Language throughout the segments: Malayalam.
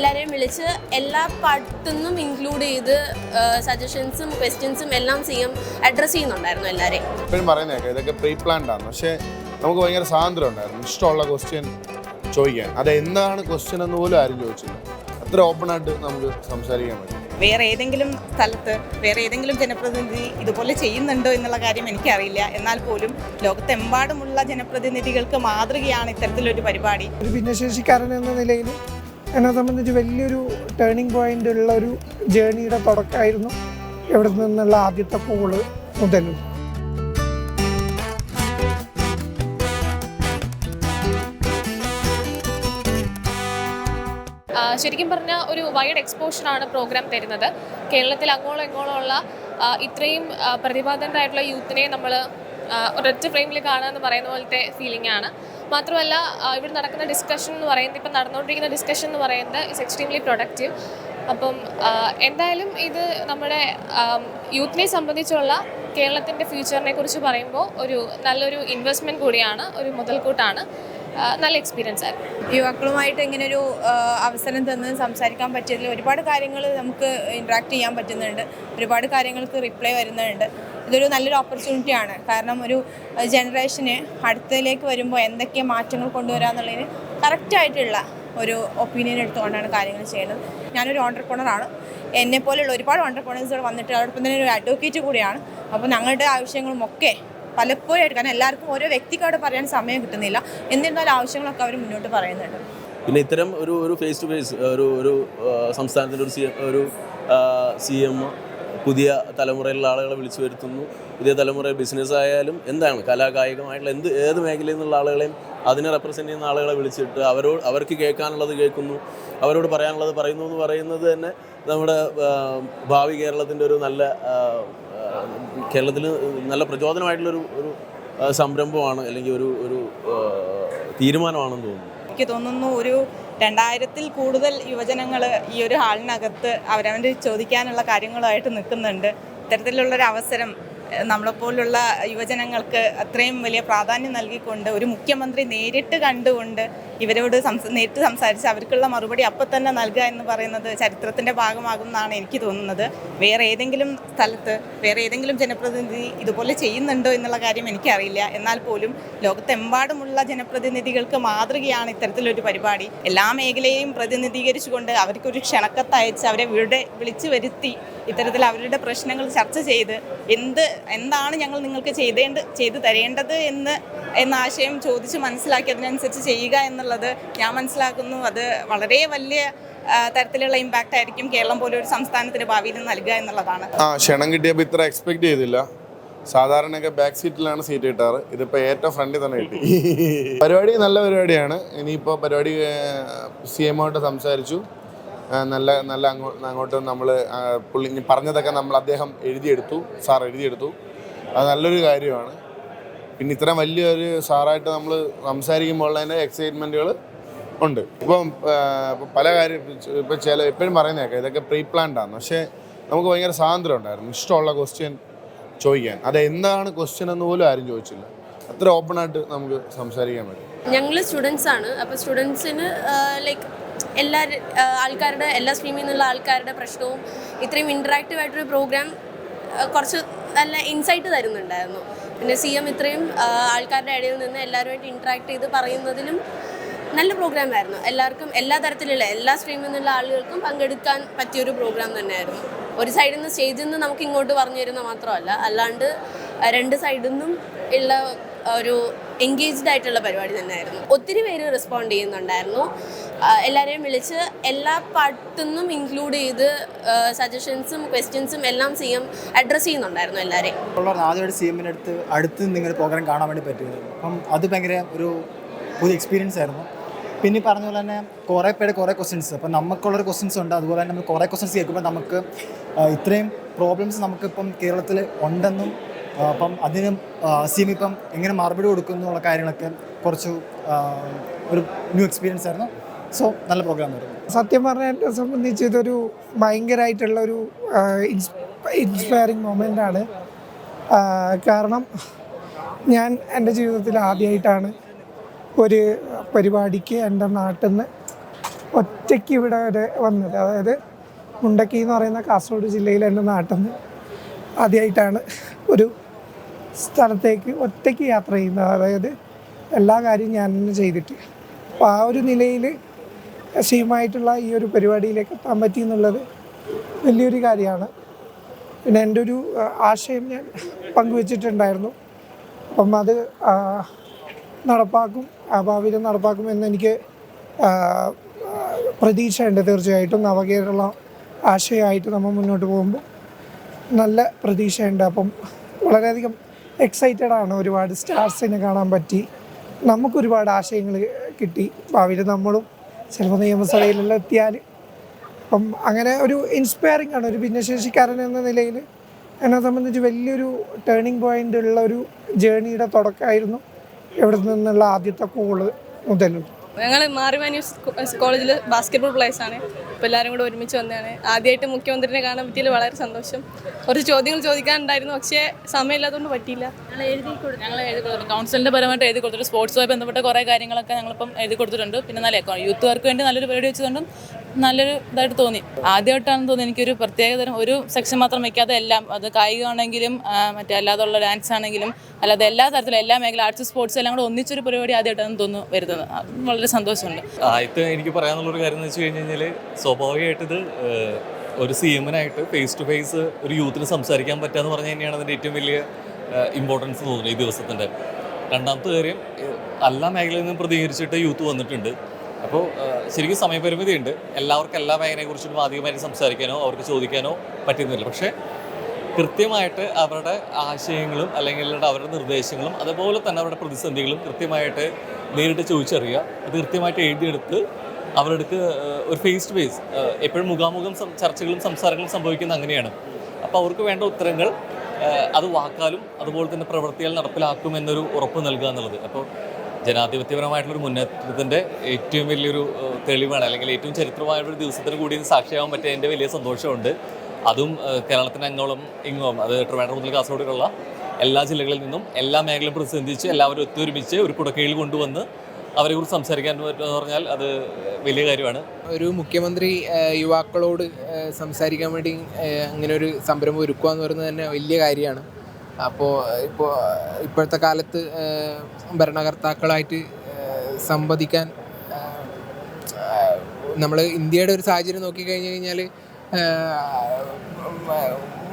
എല്ലാവരെയും വിളിച്ച് എല്ലാ പാർട്ടിന്നും ഇൻക്ലൂഡ് ചെയ്ത് സജഷൻസും ക്വസ്റ്റ്യൻസും എല്ലാം അഡ്രസ്സ് ചെയ്യുന്നുണ്ടായിരുന്നു എല്ലാവരെയും. ഇപ്പോഴും പറയുന്നേക്കാം ഇതൊക്കെ പ്രീ പ്ലാൻഡ് ആണ്, പക്ഷേ നമുക്ക് ഭയങ്കര സ്വാതന്ത്ര്യം ഉണ്ടായിരുന്നു ഇഷ്ടമുള്ള ക്വസ്റ്റ്യൻ ചോദിക്കാൻ. അത് എന്താണ് ക്വസ്റ്റ്യൻ എന്ന് പോലും ആരും ചോദിച്ചില്ല. അത്ര ഓപ്പണായിട്ട് നമുക്ക് സംസാരിക്കാൻ പറ്റും. വേറെ ഏതെങ്കിലും സ്ഥലത്ത് വേറെ ഏതെങ്കിലും ജനപ്രതിനിധി ഇതുപോലെ ചെയ്യുന്നുണ്ടോ എന്നുള്ള കാര്യം എനിക്കറിയില്ല. എന്നാൽ പോലും ലോകത്തെമ്പാടുമുള്ള ജനപ്രതിനിധികൾക്ക് മാതൃകയാണ് ഇത്തരത്തിലൊരു പരിപാടി. ഒരു ഭിന്നശേഷിക്കാരൻ എന്ന നിലയിൽ എന്നെ സംബന്ധിച്ച് വലിയൊരു ടേണിംഗ് പോയിന്റ് ഉള്ള ഒരു ജേണിയുടെ തുടക്കമായിരുന്നു ഇവിടെ നിന്നുള്ള ആദ്യത്തെ കോള് മുതലും. ശരിക്കും പറഞ്ഞാൽ ഒരു വൈഡ് എക്സ്പോഷറാണ് പ്രോഗ്രാം തരുന്നത്. കേരളത്തിൽ അങ്ങോളം ഇങ്ങോളമുള്ള ഇത്രയും പ്രതിഭാധനരായിട്ടുള്ള യൂത്തിനെ നമ്മൾ ഒരൊറ്റ ഫ്രെയിമിൽ കാണുക എന്ന് പറയുന്ന പോലത്തെ ഫീലിംഗ് ആണ്. മാത്രമല്ല ഇവിടെ നടക്കുന്ന ഡിസ്കഷൻ എന്ന് പറയുന്നത്, ഇപ്പം നടന്നുകൊണ്ടിരിക്കുന്ന ഡിസ്കഷൻ എന്ന് പറയുന്നത് ഇറ്റ്സ് എക്സ്ട്രീംലി പ്രൊഡക്റ്റീവ്. അപ്പം എന്തായാലും ഇത് നമ്മുടെ യൂത്തിനെ സംബന്ധിച്ചുള്ള കേരളത്തിൻ്റെ ഫ്യൂച്ചറിനെ കുറിച്ച് പറയുമ്പോൾ നല്ലൊരു ഇൻവെസ്റ്റ്മെൻറ്റ് കൂടിയാണ്, ഒരു മുതൽക്കൂട്ടാണ്. നല്ല എക്സ്പീരിയൻസ് ആയിരുന്നു. യുവാക്കളുമായിട്ട് ഇങ്ങനൊരു അവസരം തന്ന് സംസാരിക്കാൻ പറ്റിയതിൽ ഒരുപാട് കാര്യങ്ങൾ നമുക്ക് ഇൻട്രാക്ട് ചെയ്യാൻ പറ്റുന്നുണ്ട്, ഒരുപാട് കാര്യങ്ങൾക്ക് റിപ്ലൈ വരുന്നുണ്ട്. ഇതൊരു നല്ലൊരു ഓപ്പർച്യൂണിറ്റിയാണ്. കാരണം ഒരു ജനറേഷന് അടുത്തതിലേക്ക് വരുമ്പോൾ എന്തൊക്കെ മാറ്റങ്ങൾ കൊണ്ടുവരാമെന്നുള്ളതിന് കറക്റ്റായിട്ടുള്ള ഒരു ഒപ്പീനിയൻ എടുത്തുകൊണ്ടാണ് കാര്യങ്ങൾ ചെയ്യുന്നത്. ഞാനൊരു ഓൺട്രപ്രണറാണ്. എന്നെപ്പോലെയുള്ള ഒരുപാട് ഓൺട്രപ്രണേഴ്സുകൾ വന്നിട്ട് അതോടൊപ്പം തന്നെ ഒരു അഡ്വക്കേറ്റ് കൂടിയാണ്. അപ്പോൾ ഞങ്ങളുടെ ആവശ്യങ്ങളും ഒക്കെ പലപ്പോഴായിട്ട്, കാരണം എല്ലാവർക്കും ഓരോ വ്യക്തിക്കോട് പറയാൻ സമയം കിട്ടുന്നില്ല, എന്നിരുന്നാലും ആവശ്യങ്ങളൊക്കെ അവർ മുന്നോട്ട് പറയുന്നുണ്ട്. പിന്നെ ഇത്തരം ഒരു ഫേസ് ടു ഫേസ് ഒരു സംസ്ഥാനത്തിൻ്റെ ഒരു CM പുതിയ തലമുറയിലുള്ള ആളുകളെ വിളിച്ചു വരുത്തുന്നു. പുതിയ തലമുറ ബിസിനസ് ആയാലും എന്താണ് കലാകായികമായിട്ടുള്ള ഏത് മേഖലയിൽ നിന്നുള്ള ആളുകളെയും അതിനെ റെപ്രസെൻ്റ് ചെയ്യുന്ന ആളുകളെ വിളിച്ചിട്ട് അവർക്ക് കേൾക്കാനുള്ളത് കേൾക്കുന്നു, അവരോട് പറയാനുള്ളത് പറയുന്നു എന്ന് പറയുന്നത് തന്നെ നമ്മുടെ ഭാവി കേരളത്തിൻ്റെ ഒരു കേരളത്തിൽ നല്ല പ്രചോദനമായിട്ടുള്ളൊരു സംരംഭമാണ്, അല്ലെങ്കിൽ ഒരു തീരുമാനമാണെന്ന് തോന്നുന്നു. എനിക്ക് തോന്നുന്നു ഒരു 2000-ൽ കൂടുതൽ യുവജനങ്ങൾ ഈ ഒരു ഹാളിനകത്ത് അവരവൻ്റെ ചോദിക്കാനുള്ള കാര്യങ്ങളുമായിട്ട് നിൽക്കുന്നുണ്ട്. ഇത്തരത്തിലുള്ളൊരു അവസരം നമ്മളെപ്പോലുള്ള യുവജനങ്ങൾക്ക് അത്രയും വലിയ പ്രാധാന്യം നൽകിക്കൊണ്ട് ഒരു മുഖ്യമന്ത്രി നേരിട്ട് കണ്ടുകൊണ്ട് ഇവരോട് നേരിട്ട് സംസാരിച്ച് അവർക്കുള്ള മറുപടി അപ്പം തന്നെ നൽകുക എന്ന് പറയുന്നത് ചരിത്രത്തിൻ്റെ ഭാഗമാകുമെന്നാണ് എനിക്ക് തോന്നുന്നത്. വേറെ ഏതെങ്കിലും സ്ഥലത്ത് വേറെ ഏതെങ്കിലും ജനപ്രതിനിധി ഇതുപോലെ ചെയ്യുന്നുണ്ടോ എന്നുള്ള കാര്യം എനിക്കറിയില്ല. എന്നാൽ പോലും ലോകത്തെമ്പാടുമുള്ള ജനപ്രതിനിധികൾക്ക് മാതൃകയാണ് ഇത്തരത്തിലൊരു പരിപാടി. എല്ലാ മേഖലയെയും പ്രതിനിധീകരിച്ചുകൊണ്ട് അവർക്കൊരു ക്ഷണക്കത്തയച്ച് അവരെ വിളിച്ചു വരുത്തി ഇത്തരത്തിൽ അവരുടെ പ്രശ്നങ്ങൾ ചർച്ച ചെയ്ത് എന്താണ് ഞങ്ങൾ നിങ്ങൾക്ക് ചെയ്തു തരേണ്ടത് എന്ന ആശയം ചോദിച്ച് മനസ്സിലാക്കി അതിനനുസരിച്ച് ചെയ്യുക എന്നുള്ളത് ഞാൻ മനസ്സിലാക്കുന്നു. അത് വളരെ വലിയ തരത്തിലുള്ള ഇമ്പാക്റ്റ് ആയിരിക്കും കേരളം പോലെ ഒരു സംസ്ഥാനത്തിന് ഭാവിയിൽ നൽകുക എന്നുള്ളതാണ്. ക്ഷണം കിട്ടിയപ്പോൾ ഇത്ര എക്സ്പെക്ട് ചെയ്തില്ല. സാധാരണയൊക്കെ ബാക്ക് സീറ്റിലാണ് സീറ്റ് കിട്ടാറ്, ഇതിപ്പോൾ ഏറ്റവും ഫ്രണ്ടിൽ തന്നെ കിട്ടി. പരിപാടി നല്ല പരിപാടിയാണ്. ഇനിയിപ്പോൾ പരിപാടി CM-ആയിട്ട് സംസാരിച്ചു. നല്ല അങ്ങോട്ട് നമ്മൾ പുള്ളി പറഞ്ഞതൊക്കെ അദ്ദേഹം സാർ എഴുതിയെടുത്തു. അത് നല്ലൊരു കാര്യമാണ്. പിന്നെ ഇത്രയും വലിയൊരു സാറായിട്ട് നമ്മൾ സംസാരിക്കുമ്പോൾ അതിൻ്റെ എക്സൈറ്റ്മെൻറ്റുകൾ ഉണ്ട്. ഇപ്പം പല കാര്യം എപ്പോഴും പറയുന്നേക്കാം ഇതൊക്കെ പ്രീ പ്ലാൻഡ് ആണ്, പക്ഷേ നമുക്ക് ഭയങ്കര സ്വാതന്ത്ര്യം ഉണ്ടായിരുന്നു ഇഷ്ടമുള്ള ക്വസ്റ്റ്യൻ ചോദിക്കാൻ. അത് എന്താണ് ക്വസ്റ്റ്യൻ എന്ന് പോലും ആരും ചോദിച്ചില്ല. അത്ര ഓപ്പണായിട്ട് നമുക്ക് സംസാരിക്കാൻ പറ്റും. ഞങ്ങൾ സ്റ്റുഡൻസാണ്. അപ്പോൾ സ്റ്റുഡൻസിന് എല്ലാ സ്ട്രീമിൽ നിന്നുള്ള ആൾക്കാരുടെ പ്രശ്നവും ഇത്രയും ഇൻറ്ററാക്റ്റീവ് ആയിട്ടൊരു പ്രോഗ്രാം കുറച്ച് നല്ല ഇൻസൈറ്റ് തരുന്നുണ്ടായിരുന്നു. പിന്നെ CM ഇത്രയും ആൾക്കാരുടെ ഇടയിൽ നിന്ന് എല്ലാവരുമായിട്ട് ഇൻറ്ററാക്ട് ചെയ്ത് പറയുന്നതിലും നല്ല പ്രോഗ്രാമായിരുന്നു. എല്ലാവർക്കും എല്ലാ തരത്തിലുള്ള എല്ലാ സ്ട്രീമിൽ നിന്നുള്ള ആളുകൾക്കും പങ്കെടുക്കാൻ പറ്റിയൊരു പ്രോഗ്രാം തന്നെയായിരുന്നു. ഒരു സൈഡിൽ നിന്ന് സ്റ്റേജിൽ നിന്ന് നമുക്ക് ഇങ്ങോട്ട് പറഞ്ഞു തരുന്ന മാത്രമല്ല, അല്ലാണ്ട് രണ്ട് സൈഡിൽ നിന്നും ഉള്ള ഒരു എൻഗേജ്ഡ് ആയിട്ടുള്ള പരിപാടി തന്നെയായിരുന്നു. ഒത്തിരി പേര് റെസ്പോണ്ട് ചെയ്യുന്നുണ്ടായിരുന്നു. എല്ലാവരെയും വിളിച്ച് എല്ലാ പാർട്ടിന്നും ഇൻക്ലൂഡ് ചെയ്ത് സജഷൻസും ക്വസ്റ്റ്യൻസും എല്ലാം അഡ്രസ്സ് ചെയ്യുന്നുണ്ടായിരുന്നു എല്ലാവരെയും. ആദ്യമായിട്ട് CM-ൻ്റെ അടുത്ത് നിങ്ങളുടെ പ്രോഗ്രാം കാണാൻ വേണ്ടി പറ്റുന്നത്, അപ്പം അത് ഭയങ്കര ഒരു പുതിയ എക്സ്പീരിയൻസ് ആയിരുന്നു. പിന്നെ ഈ പറഞ്ഞ പോലെ തന്നെ കുറേ പേര് കുറേ ക്വസ്റ്റ്യൻസ്, അപ്പം നമുക്കുള്ളൊരു ക്വസ്റ്റ്യൻസ് ഉണ്ട്. അതുപോലെ തന്നെ നമ്മൾ കുറേ ക്വസ്റ്റ്യൻസ് കേൾക്കുമ്പോൾ നമുക്ക് ഇത്രയും പ്രോബ്ലംസ് നമുക്കിപ്പം കേരളത്തിൽ ഉണ്ടെന്നും അപ്പം അതിനും CM ഇപ്പം എങ്ങനെ മറുപടി കൊടുക്കുന്നു എന്നുള്ള കാര്യങ്ങളൊക്കെ കുറച്ച് ഒരു ന്യൂ എക്സ്പീരിയൻസ് ആയിരുന്നു. സോ നല്ല പ്രോഗ്രാം ആയിരുന്നു. സത്യം പറഞ്ഞാൽ എന്നെ സംബന്ധിച്ച് ഇതൊരു ഭയങ്കരമായിട്ടുള്ളൊരു ഇൻസ്പയറിങ് മൊമെൻ്റാണ്. കാരണം ഞാൻ എൻ്റെ ജീവിതത്തിൽ ആദ്യമായിട്ടാണ് ഒരു പരിപാടിക്ക് എൻ്റെ നാട്ടിൽ നിന്ന് ഒറ്റയ്ക്ക് ഇവിടെ വരെ വന്നത്. അതായത് മുണ്ടക്കി എന്ന് പറയുന്ന കാസർഗോഡ് ജില്ലയിലെ എൻ്റെ നാട്ടിൽ നിന്ന് ആദ്യമായിട്ടാണ് ഒരു സ്ഥലത്തേക്ക് ഒറ്റയ്ക്ക് യാത്ര ചെയ്യുന്നത്. അതായത് എല്ലാ കാര്യവും ഞാൻ തന്നെ ചെയ്തിട്ട്. അപ്പോൾ ആ ഒരു നിലയിൽ സീമായിട്ടുള്ള ഈ ഒരു പരിപാടിയിലേക്ക് എത്താൻ പറ്റി എന്നുള്ളത് വലിയൊരു കാര്യമാണ്. പിന്നെ എൻ്റെ ഒരു ആശയം ഞാൻ പങ്കുവച്ചിട്ടുണ്ടായിരുന്നു. അപ്പം അത് നടപ്പാക്കും, ഭാവിയിൽ നടപ്പാക്കുമെന്ന് എനിക്ക് പ്രതീക്ഷയുണ്ട്. തീർച്ചയായിട്ടും നവകേരള ആശയമായിട്ട് നമ്മൾ മുന്നോട്ട് പോകുമ്പോൾ നല്ല പ്രതീക്ഷയുണ്ട്. അപ്പം വളരെയധികം എക്സൈറ്റഡ് ആണ്. ഒരുപാട് സ്റ്റാർസിനെ കാണാൻ പറ്റി, നമുക്കൊരുപാട് ആശയങ്ങൾ കിട്ടി. ഭാവിയിൽ നമ്മളും ചിലപ്പോൾ നിയമസഭയിലെല്ലാം എത്തിയാൽ അപ്പം അങ്ങനെ ഒരു ഇൻസ്പയറിംഗ് ആണ്. ഒരു ഭിന്നശേഷിക്കാരൻ എന്ന നിലയിൽ എന്നെ സംബന്ധിച്ച് വലിയൊരു ടേണിംഗ് പോയിൻ്റ് ഉള്ള ഒരു ജേണിയുടെ തുടക്കമായിരുന്നു ഇവിടെ നിന്നുള്ള ആദ്യത്തെ കോള് മുതലുള്ള. ഞങ്ങൾ മാറിമാന്യൂസ് കോളേജിൽ ബാസ്കറ്റ്ബോൾ പ്ലേയേഴ്സാണ്. അപ്പോൾ എല്ലാവരും കൂടെ ഒരുമിച്ച് വന്നതാണ്. ആദ്യമായിട്ട് മുഖ്യമന്ത്രിനെ കാണാൻ പറ്റിയതിൽ വളരെ സന്തോഷം. കുറച്ച് ചോദ്യങ്ങൾ ചോദിക്കാനുണ്ടായിരുന്നു, പക്ഷേ സമയമില്ലാത്തതുകൊണ്ട് പറ്റിയില്ല. ഞങ്ങൾ എഴുതി കൊടുത്തിട്ടുണ്ട്. കൗൺസിലിൻ്റെ പരമായിട്ട് എഴുതി കൊടുത്തിട്ട് സ്പോർട്സുമായി ബന്ധപ്പെട്ട കുറേ കാര്യങ്ങളൊക്കെ ഞങ്ങളിപ്പം എഴുതി കൊടുത്തിട്ടുണ്ട്. പിന്നെ നല്ല യൂത്തുകാർക്ക് വേണ്ടി നല്ലൊരു പരിപാടി വെച്ചതുകൊണ്ടും നല്ലൊരു ഇതായിട്ട് തോന്നി. ആദ്യമായിട്ടാണെന്ന് തോന്നി എനിക്കൊരു പ്രത്യേകതരം ഒരു സെക്ഷൻ മാത്രം വയ്ക്കാതെ എല്ലാം, അത് കായികമാണെങ്കിലും മറ്റേ അല്ലാതുള്ള ഡാൻസ് ആണെങ്കിലും അല്ലാതെ എല്ലാ തരത്തിലും എല്ലാ മേഖല ആർട്സ് സ്പോർട്സ് എല്ലാം കൂടെ ഒന്നിച്ചൊരു പരിപാടി ആദ്യമായിട്ടാണ് തോന്നുന്നു വരുന്നത്. വളരെ സന്തോഷമുണ്ട്. ആദ്യത്തെ എനിക്ക് പറയാനുള്ളൊരു കാര്യം എന്ന് വെച്ച് കഴിഞ്ഞ് കഴിഞ്ഞാൽ സ്വാഭാവികമായിട്ടിത് ഒരു CM-നായിട്ട് ഫേസ് ടു ഫേസ് ഒരു യൂത്തിന് സംസാരിക്കാൻ പറ്റുക എന്ന് പറഞ്ഞു തന്നെയാണ് അതിൻ്റെ ഏറ്റവും വലിയ ഇമ്പോർട്ടൻസ് തോന്നുന്നത് ഈ ദിവസത്തിൻ്റെ. രണ്ടാമത്തെ കാര്യം, എല്ലാ മേഖലയിൽ നിന്നും പ്രതികരിച്ചിട്ട് യൂത്ത് വന്നിട്ടുണ്ട്. അപ്പോൾ ശരിക്കും സമയപരിമിതിയുണ്ട്. എല്ലാവർക്കും എല്ലാ മേഖലയെക്കുറിച്ചും അധികമായിട്ട് സംസാരിക്കാനോ അവർക്ക് ചോദിക്കാനോ പറ്റുന്നില്ല. പക്ഷേ കൃത്യമായിട്ട് അവരുടെ ആശയങ്ങളും അല്ലെങ്കിൽ അവരുടെ നിർദ്ദേശങ്ങളും അതുപോലെ തന്നെ അവരുടെ പ്രതിസന്ധികളും കൃത്യമായിട്ട് നേരിട്ട് ചോദിച്ചറിയുക, അത് കൃത്യമായിട്ട് എഴുതിയെടുത്ത് അവരുടെ ഒരു ഫേസ് ടു ഫേസ് എപ്പോഴും മുഖാമുഖം ചർച്ചകളും സംസാരങ്ങളും സംഭവിക്കുന്നത് അങ്ങനെയാണ്. അപ്പോൾ അവർക്ക് വേണ്ട ഉത്തരങ്ങൾ അത് വാക്കാലും അതുപോലെ തന്നെ പ്രവൃത്തികൾ നടപ്പിലാക്കുമെന്നൊരു ഉറപ്പ് നൽകുക എന്നുള്ളത് അപ്പോൾ ജനാധിപത്യപരമായിട്ടുള്ളൊരു മുന്നേറ്റത്തിൻ്റെ ഏറ്റവും വലിയൊരു തെളിവാണ്. അല്ലെങ്കിൽ ഏറ്റവും ചരിത്രമായൊരു ദിവസത്തിന് കൂടി സാക്ഷിയാവാൻ പറ്റിയതിൻ്റെ വലിയ സന്തോഷമുണ്ട്. അതും കേരളത്തിന് അങ്ങോളം ഇങ്ങോളം, അത് ട്രിവാൻഡ്രം മുതൽ കാസർഗോഡുള്ള എല്ലാ ജില്ലകളിൽ നിന്നും എല്ലാ മേഖലയും പ്രതിസന്ധിച്ച് എല്ലാവരും ഒത്തൊരുമിച്ച് ഒരു കുടക്കീഴിൽ കൊണ്ടുവന്ന് അവരെ കുറിച്ച് സംസാരിക്കാൻ പറ്റുമെന്ന് പറഞ്ഞാൽ അത് വലിയ കാര്യമാണ്. ഒരു മുഖ്യമന്ത്രി യുവാക്കളോട് സംസാരിക്കാൻ വേണ്ടി അങ്ങനെ ഒരു സംരംഭം ഒരുക്കുക എന്ന് പറയുന്നത് തന്നെ വലിയ കാര്യമാണ്. അപ്പോൾ ഇപ്പോഴത്തെ കാലത്ത് ഭരണകർത്താക്കളായിട്ട് സംവദിക്കാൻ നമ്മൾ ഇന്ത്യയുടെ ഒരു സാഹചര്യം നോക്കിക്കഴിഞ്ഞ് കഴിഞ്ഞാൽ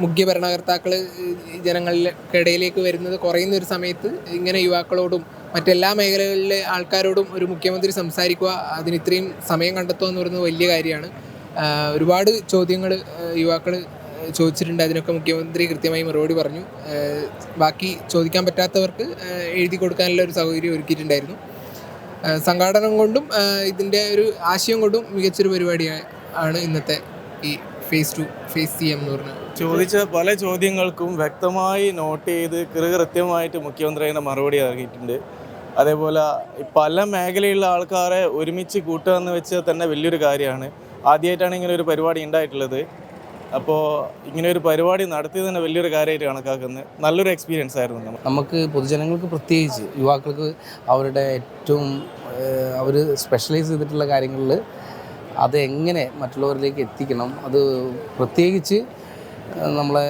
മുഖ്യ ഭരണകർത്താക്കൾ ജനങ്ങൾക്കിടയിലേക്ക് വരുന്നത് കുറയുന്ന ഒരു സമയത്ത് ഇങ്ങനെ യുവാക്കളോടും മറ്റെല്ലാ മേഖലകളിലെ ആൾക്കാരോടും ഒരു മുഖ്യമന്ത്രി സംസാരിക്കുക, അതിന് ഇത്രയും സമയം കണ്ടെത്തുക എന്ന് പറയുന്നത് വലിയ കാര്യമാണ്. ഒരുപാട് ചോദ്യങ്ങൾ യുവാക്കൾ ചോദിച്ചിട്ടുണ്ട്. അതിനൊക്കെ മുഖ്യമന്ത്രി കൃത്യമായി മറുപടി പറഞ്ഞു. ബാക്കി ചോദിക്കാൻ പറ്റാത്തവർക്ക് എഴുതി കൊടുക്കാനുള്ള ഒരു സൗകര്യം ഒരുക്കിയിട്ടുണ്ടായിരുന്നു. സംഘാടനം കൊണ്ടും ഇതിൻ്റെ ഒരു ആശയം കൊണ്ടും മികച്ചൊരു പരിപാടിയാണ് ഇന്നത്തെ ഈ ഫേസ് ടു ഫേസ് CM എന്ന് പറഞ്ഞത്. ചോദിച്ച പല ചോദ്യങ്ങൾക്കും വ്യക്തമായി നോട്ട് ചെയ്ത് കൃത്യമായിട്ട് മുഖ്യമന്ത്രി അതിൻ്റെ മറുപടി നൽകിയിട്ടുണ്ട്. അതേപോലെ പല മേഖലയിലുള്ള ആൾക്കാരെ ഒരുമിച്ച് കൂട്ടുക എന്ന് വെച്ചാൽ തന്നെ വലിയൊരു കാര്യമാണ്. ആദ്യമായിട്ടാണ് ഇങ്ങനെ ഒരു പരിപാടി ഉണ്ടായിട്ടുള്ളത്. അപ്പോൾ ഇങ്ങനെ ഒരു പരിപാടി നടത്തിയത് തന്നെ വലിയൊരു കാര്യമായിട്ട് കണക്കാക്കുന്നത്. നല്ലൊരു എക്സ്പീരിയൻസ് ആയിരുന്നു. നമുക്ക് പൊതുജനങ്ങൾക്ക് പ്രത്യേകിച്ച് യുവാക്കൾക്ക് അവരുടെ ഏറ്റവും അവർ സ്പെഷ്യലൈസ് ചെയ്തിട്ടുള്ള കാര്യങ്ങളിൽ അത് എങ്ങനെ മറ്റുള്ളവരിലേക്ക് എത്തിക്കണം, അത് പ്രത്യേകിച്ച് നമ്മളെ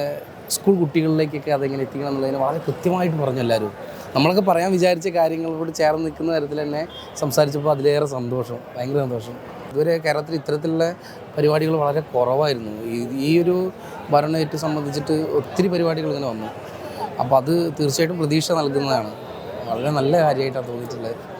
സ്കൂൾ കുട്ടികളിലേക്കൊക്കെ അതെങ്ങനെ എത്തിക്കണം എന്നുള്ളതിന് വളരെ കൃത്യമായിട്ട് പറഞ്ഞു എല്ലാവരും. നമ്മളൊക്കെ പറയാൻ വിചാരിച്ച കാര്യങ്ങളോട് ചേർന്ന് നിൽക്കുന്ന തരത്തിൽ തന്നെ സംസാരിച്ചപ്പോൾ അതിലേറെ സന്തോഷം, ഭയങ്കര സന്തോഷം. ഇതുവരെ കേരളത്തിൽ ഇത്തരത്തിലുള്ള പരിപാടികൾ വളരെ കുറവായിരുന്നു. ഈ ഒരു ഭരണത്തെ സംബന്ധിച്ചിട്ട് ഒത്തിരി പരിപാടികൾ ഇങ്ങനെ വന്നു. അപ്പോൾ അത് തീർച്ചയായിട്ടും പ്രതീക്ഷ നൽകുന്നതാണ്. വളരെ നല്ല കാര്യമായിട്ടാണ് തോന്നിയിട്ടുള്ളത്.